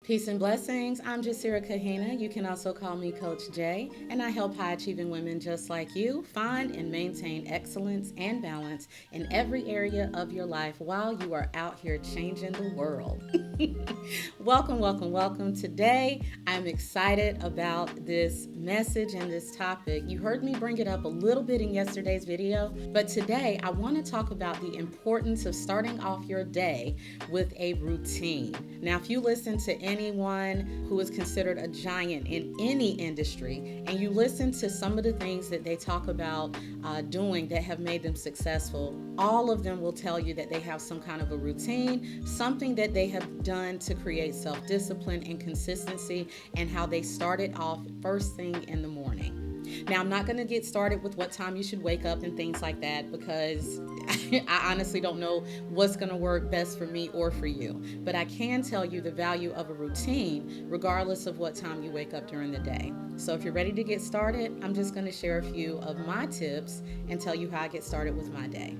Peace and blessings. I'm Jasira Kahina. You can also call me Coach J, and I help high achieving women just like you find and maintain excellence and balance in every area of your life while you are out here changing the world. Welcome, welcome, welcome. Today, I'm excited about this message and this topic. You heard me bring it up a little bit in yesterday's video, but today I want to talk about the importance of starting off your day with a routine. Now, if you listen to anyone who is considered a giant in any industry, and you listen to some of the things that they talk about doing that have made them successful, all of them will tell you that they have some kind of a routine, something that they have done to create self-discipline and consistency, and how they started off first thing in the morning. Now, I'm not going to get started with what time you should wake up and things like that because I honestly don't know what's going to work best for me or for you. But I can tell you the value of a routine regardless of what time you wake up during the day. So if you're ready to get started, I'm just going to share a few of my tips and tell you how I get started with my day.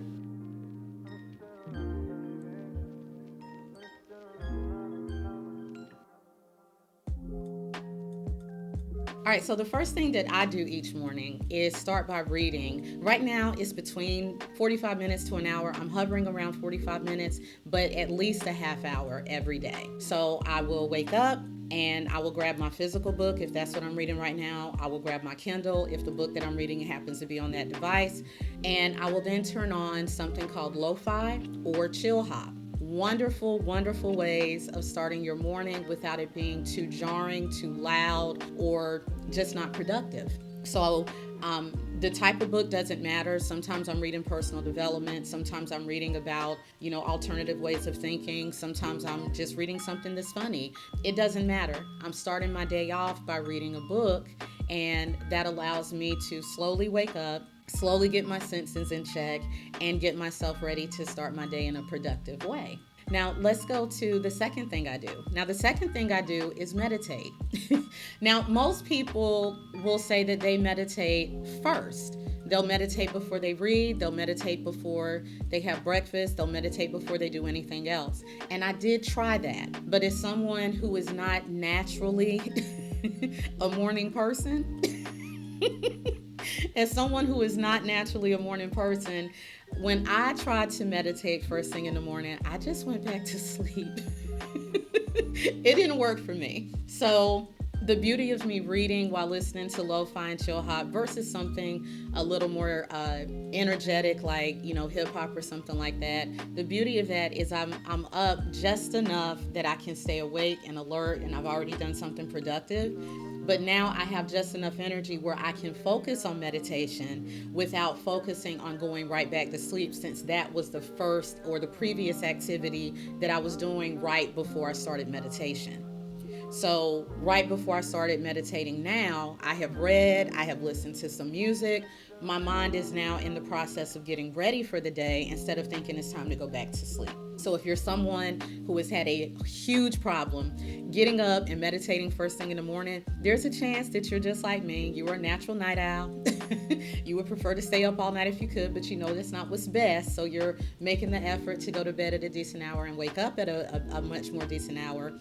All right, so the first thing that I do each morning is start by reading. Right now, it's between 45 minutes to an hour. I'm hovering around 45 minutes, but at least a half hour every day. So I will wake up and I will grab my physical book if that's what I'm reading right now. I will grab my Kindle if the book that I'm reading happens to be on that device. And I will then turn on something called lo-fi or chill hop. Wonderful, wonderful ways of starting your morning without it being too jarring, too loud, or just not productive. So the type of book doesn't matter. Sometimes I'm reading personal development. Sometimes I'm reading about, alternative ways of thinking. Sometimes I'm just reading something that's funny. It doesn't matter. I'm starting my day off by reading a book, and that allows me to slowly wake up, slowly get my senses in check, and get myself ready to start my day in a productive way. Now, let's go to the second thing I do. Now, the second thing I do is meditate. Now, most people will say that they meditate first. They'll meditate before they read. They'll meditate before they have breakfast. They'll meditate before they do anything else. And I did try that. But as someone who is not naturally a morning person, as someone who is not naturally a morning person, when I tried to meditate first thing in the morning, I just went back to sleep. It didn't work for me. So the beauty of me reading while listening to lo-fi and chill hop versus something a little more energetic like, hip hop or something like that. The beauty of that is I'm up just enough that I can stay awake and alert, and I've already done something productive. But now I have just enough energy where I can focus on meditation without focusing on going right back to sleep, since that was the first or the previous activity that I was doing right before I started meditation. So right before I started meditating now, I have read, I have listened to some music. My mind is now in the process of getting ready for the day instead of thinking it's time to go back to sleep. So if you're someone who has had a huge problem getting up and meditating first thing in the morning, there's a chance that you're just like me. You are a natural night owl. You would prefer to stay up all night if you could, but that's not what's best. So you're making the effort to go to bed at a decent hour and wake up at a much more decent hour.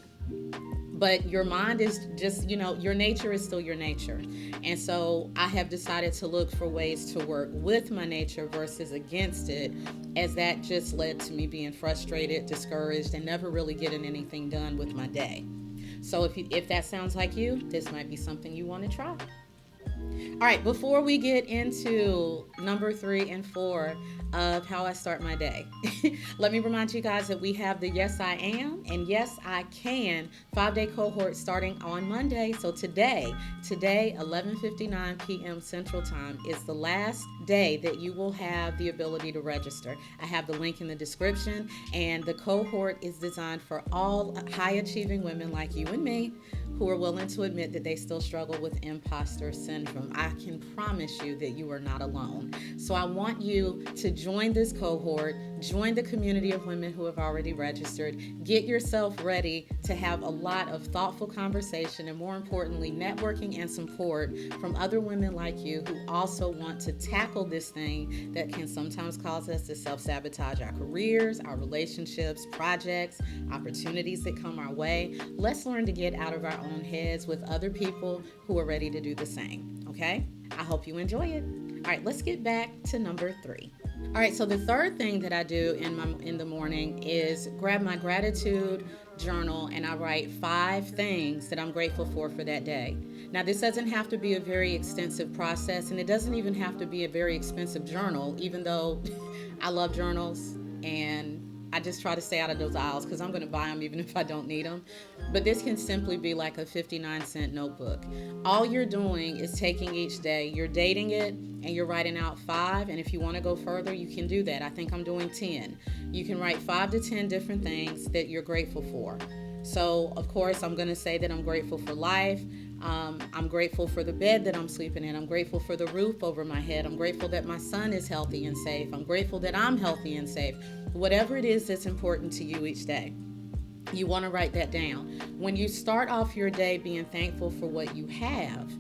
But your mind is just, your nature is still your nature. And so I have decided to look for ways to work with my nature versus against it, as that just led to me being frustrated, discouraged, and never really getting anything done with my day. So if that sounds like you, this might be something you want to try. All right, before we get into number 3 and 4 of how I start my day, let me remind you guys that we have the Yes I Am and Yes I Can 5-day cohort starting on Monday. So today, 11:59 p.m. Central Time is the last day that you will have the ability to register. I have the link in the description, and the cohort is designed for all high-achieving women like you and me who are willing to admit that they still struggle with imposter syndrome. I can promise you that you are not alone. So I want you to join this cohort, join the community of women who have already registered. Get yourself ready to have a lot of thoughtful conversation and, more importantly, networking and support from other women like you who also want to tackle this thing that can sometimes cause us to self-sabotage our careers, our relationships, projects, opportunities that come our way. Let's learn to get out of our own heads with other people who are ready to do the same, okay? I hope you enjoy it. All right, let's get back to number 3. All right, so the third thing that I do in the morning is grab my gratitude journal and I write 5 things that I'm grateful for that day. Now, this doesn't have to be a very extensive process, and it doesn't even have to be a very expensive journal, even though I love journals and I just try to stay out of those aisles because I'm going to buy them even if I don't need them. But this can simply be like a 59-cent notebook. All you're doing is taking each day, you're dating it, and you're writing out 5. And if you want to go further, you can do that. I think I'm doing 10. You can write 5 to 10 different things that you're grateful for. So, of course, I'm going to say that I'm grateful for life. I'm grateful for the bed that I'm sleeping in. I'm grateful for the roof over my head. I'm grateful that my son is healthy and safe. I'm grateful that I'm healthy and safe. Whatever it is that's important to you each day, you want to write that down. When you start off your day being thankful for what you have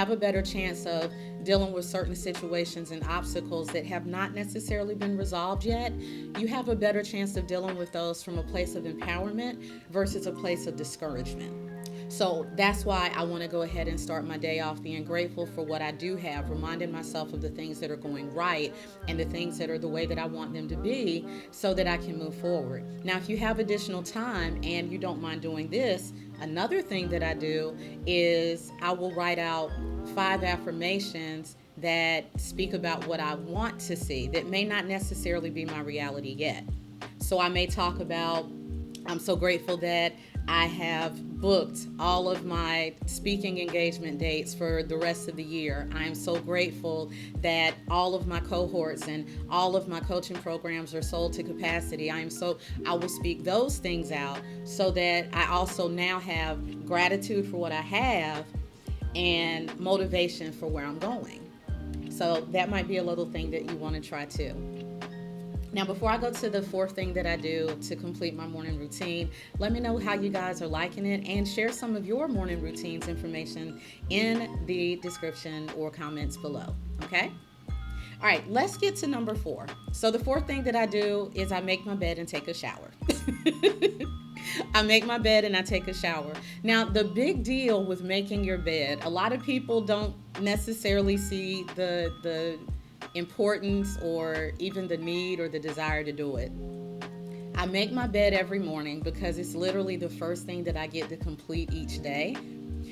a better chance of dealing with certain situations and obstacles that have not necessarily been resolved yet. You have a better chance of dealing with those from a place of empowerment versus a place of discouragement. So that's why I want to go ahead and start my day off being grateful for what I do have, reminding myself of the things that are going right and the things that are the way that I want them to be so that I can move forward. Now, if you have additional time and you don't mind doing this, another thing that I do is I will write out 5 affirmations that speak about what I want to see that may not necessarily be my reality yet. So I may talk about, I'm so grateful that I have booked all of my speaking engagement dates for the rest of the year. I am so grateful that all of my cohorts and all of my coaching programs are sold to capacity. I will speak those things out so that I also now have gratitude for what I have and motivation for where I'm going. So that might be a little thing that you want to try too. Now, before I go to the 4th thing that I do to complete my morning routine, let me know how you guys are liking it and share some of your morning routines information in the description or comments below, okay? All right, let's get to number 4. So the 4th thing that I do is I make my bed and take a shower. I make my bed and I take a shower. Now, the big deal with making your bed, a lot of people don't necessarily see the importance or even the need or the desire to do it. I make my bed every morning because it's literally the first thing that I get to complete each day.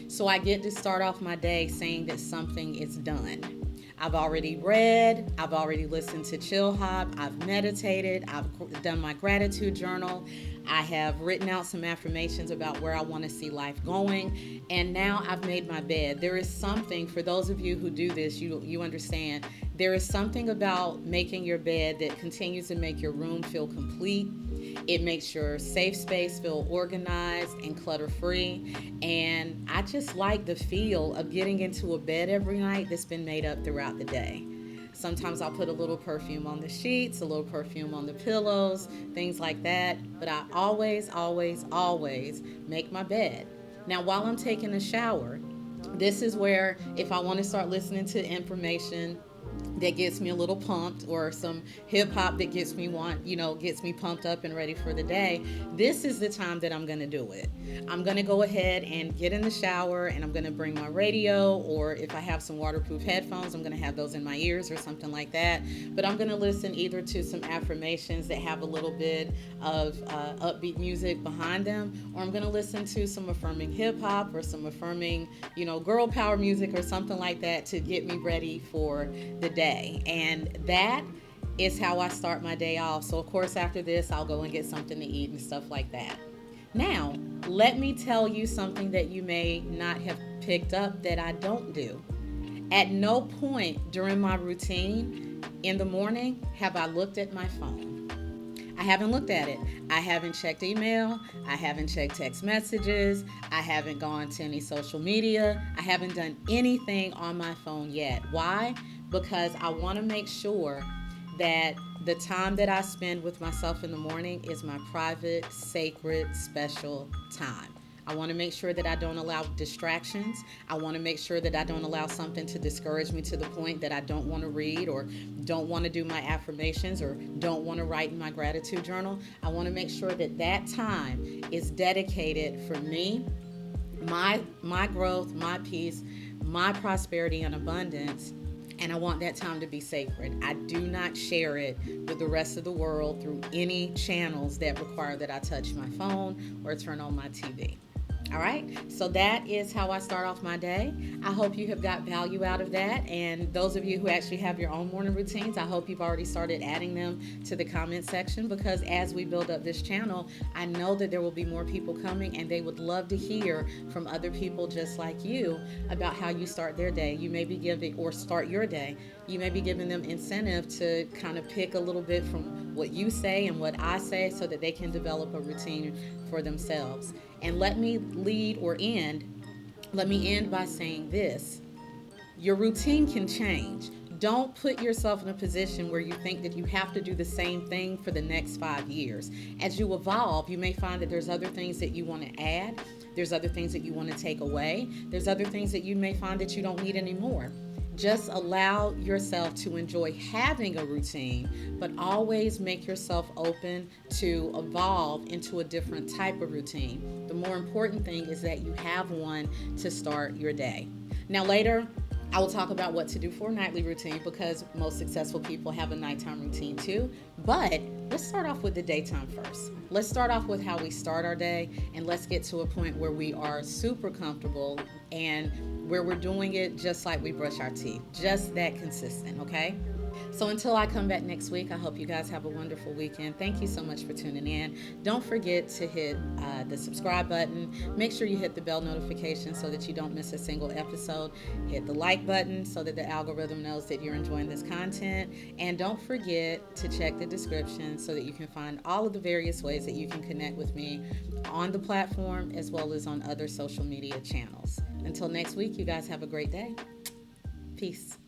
So I get to start off my day saying that something is done. I've already read, I've already listened to Chill Hop, I've meditated, I've done my gratitude journal, I have written out some affirmations about where I want to see life going, and now I've made my bed. There is something, for those of you who do this, you understand, there is something about making your bed that continues to make your room feel complete. It makes your safe space feel organized and clutter-free. And I just like the feel of getting into a bed every night that's been made up throughout the day. Sometimes I'll put a little perfume on the sheets, a little perfume on the pillows, things like that. But I always, always, always make my bed. Now, while I'm taking a shower, this is where if I want to start listening to information that gets me a little pumped, or some hip hop that gets me pumped up and ready for the day, this is the time that I'm going to do it. I'm going to go ahead and get in the shower, and I'm going to bring my radio, or if I have some waterproof headphones, I'm going to have those in my ears or something like that. But I'm going to listen either to some affirmations that have a little bit of upbeat music behind them, or I'm going to listen to some affirming hip hop or some affirming, girl power music or something like that to get me ready for the day. And that is how I start my day off. So of course after this I'll go and get something to eat and stuff like that. Now, let me tell you something that you may not have picked up that I don't do. At no point during my routine in the morning have I looked at my phone. I haven't looked at it. I haven't checked email. I haven't checked text messages. I haven't gone to any social media. I haven't done anything on my phone yet. Why? Because I want to make sure that the time that I spend with myself in the morning is my private, sacred, special time. I want to make sure that I don't allow distractions. I want to make sure that I don't allow something to discourage me to the point that I don't want to read or don't want to do my affirmations or don't want to write in my gratitude journal. I want to make sure that that time is dedicated for me, my growth, my peace, my prosperity and abundance, and I want that time to be sacred. I do not share it with the rest of the world through any channels that require that I touch my phone or turn on my TV. All right, so that is how I start off my day. I hope you have got value out of that. And those of you who actually have your own morning routines, I hope you've already started adding them to the comment section, because as we build up this channel, I know that there will be more people coming and they would love to hear from other people just like you about how you start their day. You may be giving, or start your day, you may be giving them incentive to kind of pick a little bit from what you say and what I say so that they can develop a routine for themselves. And let me end by saying this: your routine can change. Don't put yourself in a position where you think that you have to do the same thing for the next 5 years. As you evolve, you may find that there's other things that you want to add, there's other things that you want to take away, there's other things that you may find that you don't need anymore. Just allow yourself to enjoy having a routine, but always make yourself open to evolve into a different type of routine. The more important thing is that you have one to start your day. Now, later, I will talk about what to do for a nightly routine, because most successful people have a nighttime routine too. But let's start off with the daytime first. Let's start off with how we start our day, and let's get to a point where we are super comfortable and where we're doing it just like we brush our teeth. Just that consistent, okay? So until I come back next week, I hope you guys have a wonderful weekend. Thank you so much for tuning in. Don't forget to hit the subscribe button. Make sure you hit the bell notification so that you don't miss a single episode. Hit the like button so that the algorithm knows that you're enjoying this content. And don't forget to check the description so that you can find all of the various ways that you can connect with me on the platform as well as on other social media channels. Until next week, you guys have a great day. Peace.